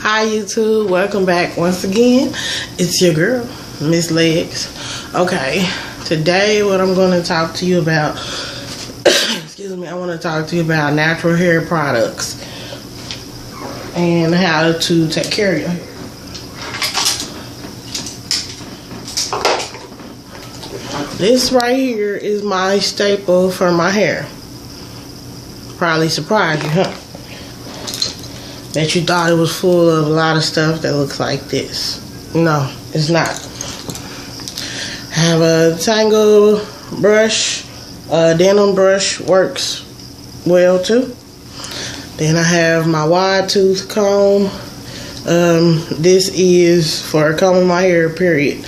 Hi YouTube, welcome back once again. It's your girl, Miss Legs. Okay, today what I'm going to talk to you about, excuse me, I want to talk to you about natural hair products and how to take care of your hair. This right here is my staple for my hair. Probably surprised you, huh? Bet you thought it was full of a lot of stuff that looks like this. No, it's not. I have a Tangle brush. Denim brush works well too. Then I have my wide tooth comb. This is for combing my hair, period.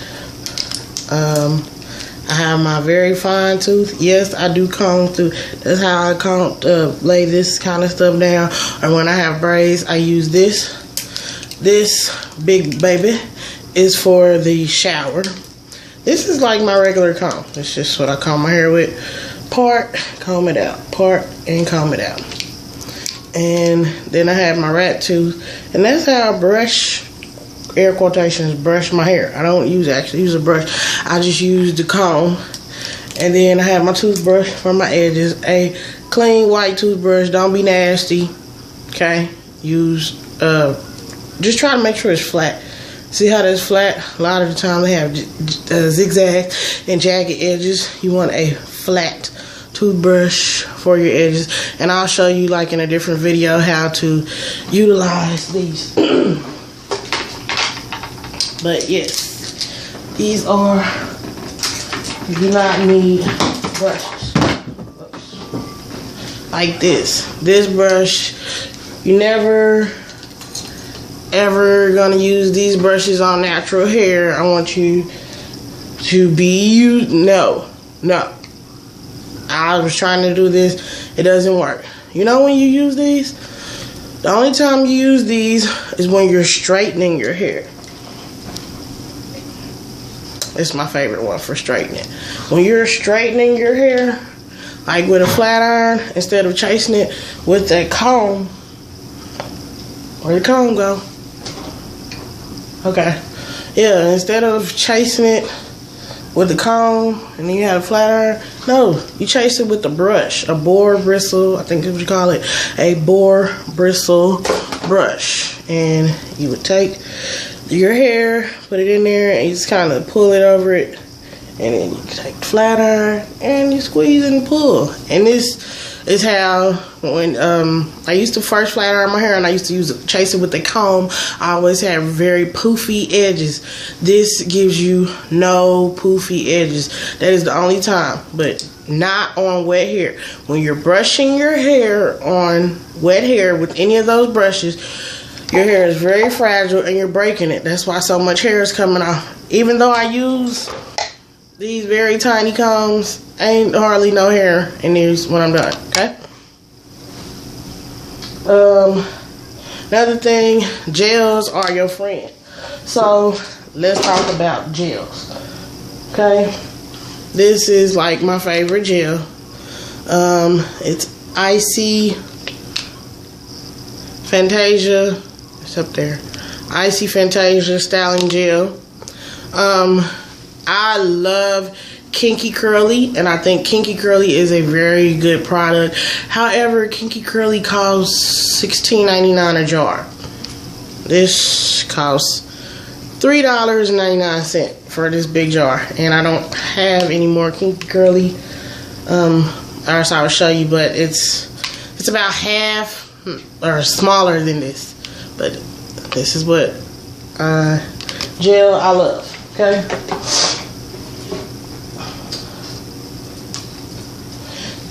I have my very fine tooth. Yes, I do comb through. That's how I comb, lay this kind of stuff down. Or when I have braids, I use this. This big baby is for the shower. This is like my regular comb. It's just what I comb my hair with. Part, comb it out. Part, and comb it out. And then I have my rat tooth. And that's how I brush, air quotations, brush my hair. I don't actually use a brush. I just use the comb. And then I have my toothbrush for my edges. A clean white toothbrush. Don't be nasty. Okay? Use, just try to make sure it's flat. See how that's flat? A lot of the time they have zigzag and jagged edges. You want a flat toothbrush for your edges. And I'll show you, like in a different video, how to utilize these. But yes, these are, you do not need brushes. Like this. This brush, you never ever gonna use these brushes on natural hair. I want you to be, no. I was trying to do this, it doesn't work. You know when you use these? The only time you use these is when you're straightening your hair. It's my favorite one for straightening. When you're straightening your hair, like with a flat iron, instead of chasing it with a comb, where'd the comb go? Okay. Yeah, instead of chasing it with the comb and then you have a flat iron, no, you chase it with a brush, a boar bristle, I think that's what you call it, a boar bristle brush. And you would take your hair, put it in there, and you just kind of pull it over it, and then you take the flat iron and you squeeze and pull. And this is how, when I used to first flat iron my hair and I used to chase it with the comb, I always had very poofy edges. This gives you no poofy edges. That is the only time, but not on wet hair. When you're brushing your hair on wet hair with any of those brushes, your hair is very fragile and you're breaking it. That's why so much hair is coming off. Even though I use these very tiny combs, ain't hardly no hair in these when I'm done, okay? Another thing, gels are your friend. So let's talk about gels, okay? This is like my favorite gel. It's Icy Fantasia. It's up there. Icy Fantasia styling gel. I love Kinky Curly, and I think Kinky Curly is a very good product. However, Kinky Curly costs $16.99 a jar. This costs $3.99 for this big jar, and I don't have any more Kinky Curly. Or else I will show you, but it's about half or smaller than this. But this is what gel I love, okay?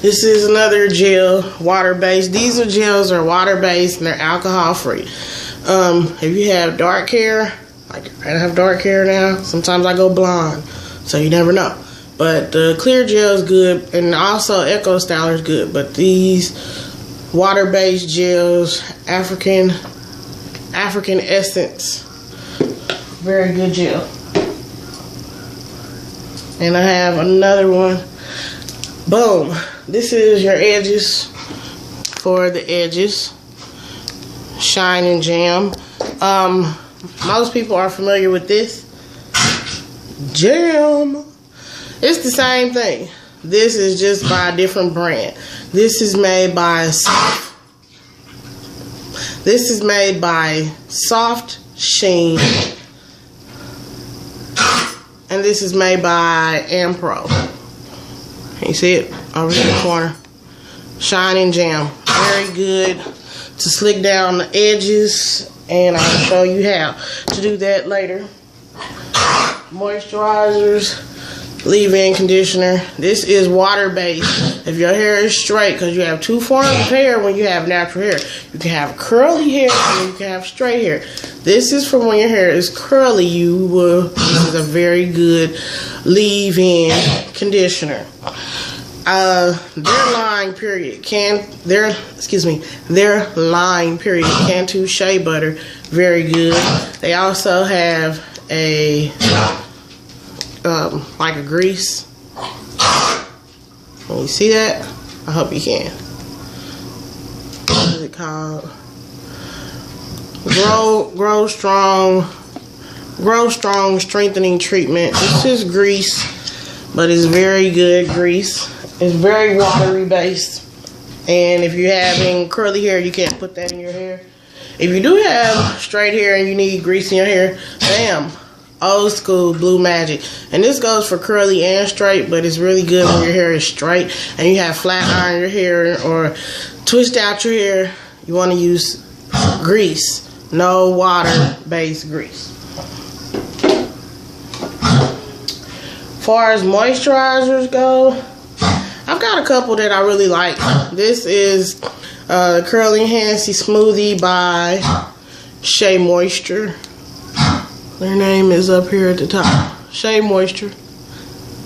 This is another gel, water-based. These gels are water-based and they're alcohol-free. If you have dark hair, like I have dark hair now, sometimes I go blonde, so you never know. But the clear gel is good, and also Echo Styler is good. But these water-based gels, African Essence, very good gel. And I have another one. Boom. This is your edges, for the edges. Shine and Jam. Most people are familiar with this jam. It's the same thing. This is just by a different brand. This is made by Soft Sheen, and this is made by Ampro. You see it over in the corner? Shining Jam. Very good to slick down the edges, and I'll show you how to do that later. Moisturizers, leave-in conditioner. This is water-based. If your hair is straight, because you have two forms of hair when you have natural hair. You can have curly hair and you can have straight hair. This is for when your hair is curly. This is a very good leave-in conditioner. Their line period Cantu Shea Butter, very good. They also have a like a grease. Can you see that? I hope you can. What is it called? Grow Strong Strengthening Treatment. This is grease, but it's very good grease. It's very watery based, and if you're having curly hair, you can't put that in your hair. If you do have straight hair and you need grease in your hair, bam, Old School Blue Magic. And this goes for curly and straight, but it's really good when your hair is straight and you have flat iron your hair or twist out your hair. You want to use grease, no water-based grease. As far as moisturizers go, I've got a couple that I really like. This is Curly Enhancing Smoothie by Shea Moisture. Their name is up here at the top. Shea Moisture.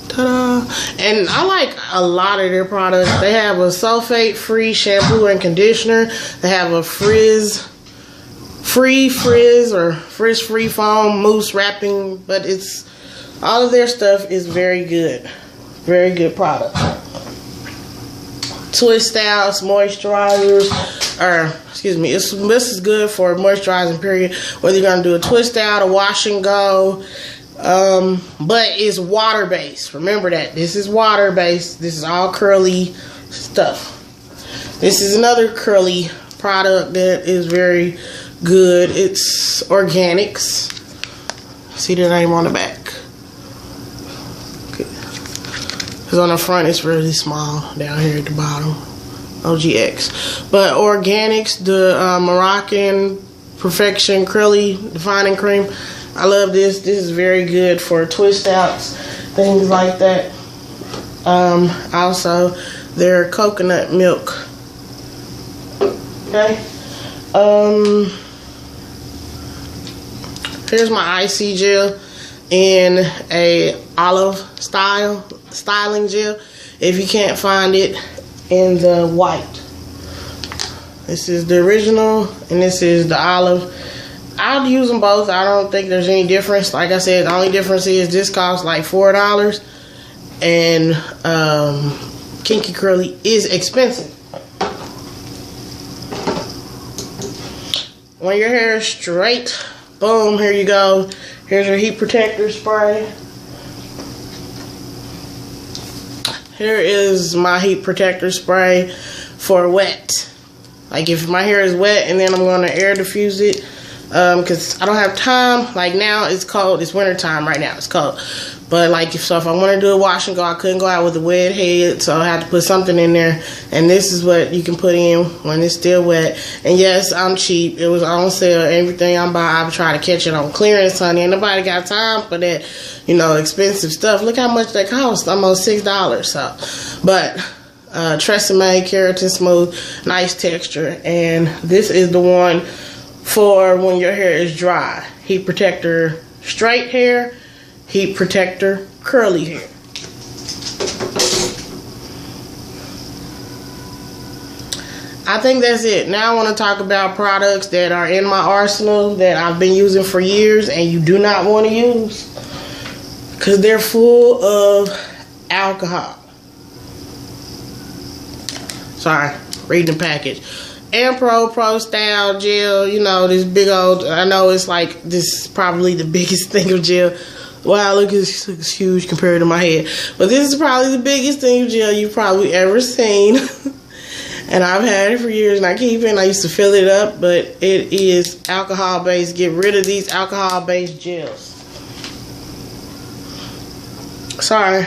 Ta-da! And I like a lot of their products. They have a sulfate-free shampoo and conditioner. They have a frizz-free foam mousse wrapping. But all of their stuff is very good. Very good product. Twist outs, moisturizers, this is good for moisturizing period, whether you're going to do a twist out, a wash and go, but it's water based. Remember that. This is water based. This is all curly stuff. This is another curly product that is very good. It's organics. See the name on the back. Because on the front it's really small down here at the bottom. OGX. But organics, the Moroccan Perfection Curly Defining Cream. I love this. This is very good for twist outs, things like that. Also, their coconut milk. Okay. Here's my IC gel in a olive styling gel. If you can't find it in the white, this is the original and this is the olive. I'll use them both. I don't think there's any difference. Like I said, the only difference is this costs like $4 and Kinky Curly is expensive. When your hair is straight, boom, here you go. Here's your heat protector spray. Here is my heat protector spray for wet. Like if my hair is wet and then I'm going to air diffuse it, because I don't have time. Like now it's cold. It's winter time right now. It's cold. But like if I want to do a wash and go, I couldn't go out with a wet head, so I had to put something in there. And this is what you can put in when it's still wet. And yes, I'm cheap. It was on sale. Everything I'm buying, I'm trying to catch it on clearance, honey. Ain't nobody got time for that, expensive stuff. Look how much they cost. Almost $6. So, but Tresemme Keratin Smooth, nice texture. And this is the one for when your hair is dry. Heat protector straight hair, heat protector curly hair. I think that's it. Now I want to talk about products that are in my arsenal that I've been using for years and you do not want to use because they're full of alcohol. Sorry, reading the package. and Pro style gel. You know, this big old, I know it's like, this is probably the biggest thing of gel. Wow, look, it's huge compared to my head. But this is probably the biggest thing of gel you've probably ever seen. And I've had it for years and I keep it, and I used to fill it up, but it is alcohol based. Get rid of these alcohol based gels. Sorry,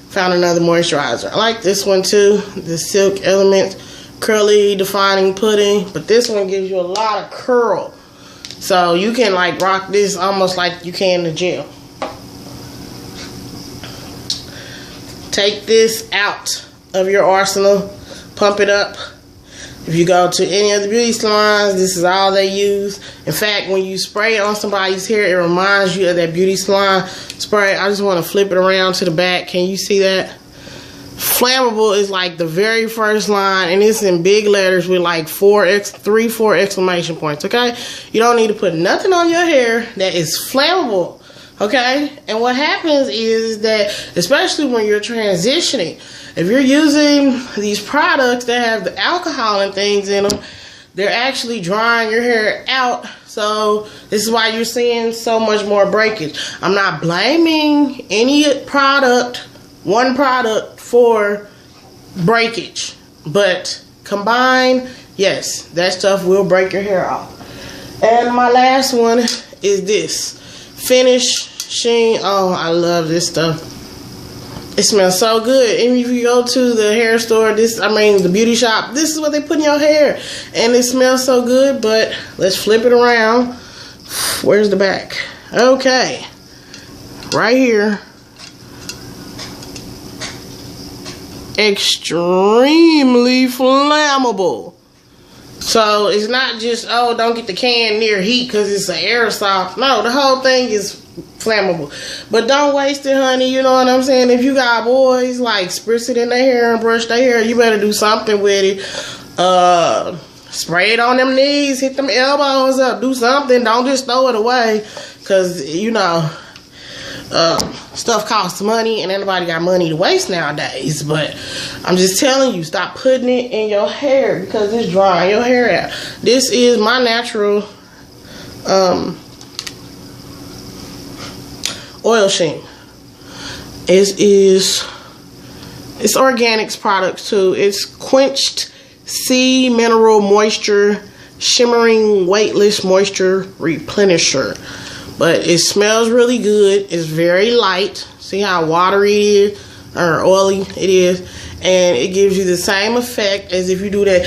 found another moisturizer. I like this one too, the Silk Element Curly Defining Pudding, but this one gives you a lot of curl. So you can like rock this almost like you can the gel. Take this out of your arsenal, pump it up. If you go to any of the beauty salons, this is all they use. In fact, when you spray it on somebody's hair, it reminds you of that beauty salon spray. I just want to flip it around to the back. Can you see that? Flammable is like the very first line, and it's in big letters with like 4 exclamation points, okay? You don't need to put nothing on your hair that is flammable, okay? And what happens is that, especially when you're transitioning, if you're using these products that have the alcohol and things in them, they're actually drying your hair out. So this is why you're seeing so much more breakage. I'm not blaming any product, one product, for breakage. But combined, yes, that stuff will break your hair off. And my last one is this Finishing. Oh, I love this stuff. It smells so good. And if you go to the hair store, the beauty shop, this is what they put in your hair. And it smells so good, but let's flip it around. Where's the back? Okay. Right here. Extremely flammable. So it's not just, oh, don't get the can near heat because it's an aerosol. No, the whole thing is flammable. But don't waste it, honey. You know what I'm saying? If you got boys, like, spritz it in their hair and brush their hair, you better do something with it. Spray it on them knees, hit them elbows up, do something. Don't just throw it away, because, you know, stuff costs money and anybody got money to waste nowadays. But I'm just telling you, stop putting it in your hair because it's drying your hair out. This is my natural oil sheen. It's organics products too. It's quenched sea mineral moisture shimmering weightless moisture replenisher. But it smells really good. It's very light. See how watery it is, or oily it is, and it gives you the same effect as if you do that.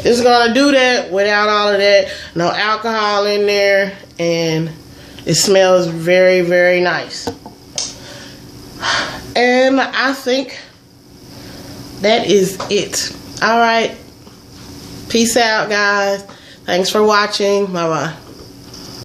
It's gonna do that without all of that. No alcohol in there, and it smells very, very nice. And I think that is it. All right. Peace out, guys. Thanks for watching. Bye-bye.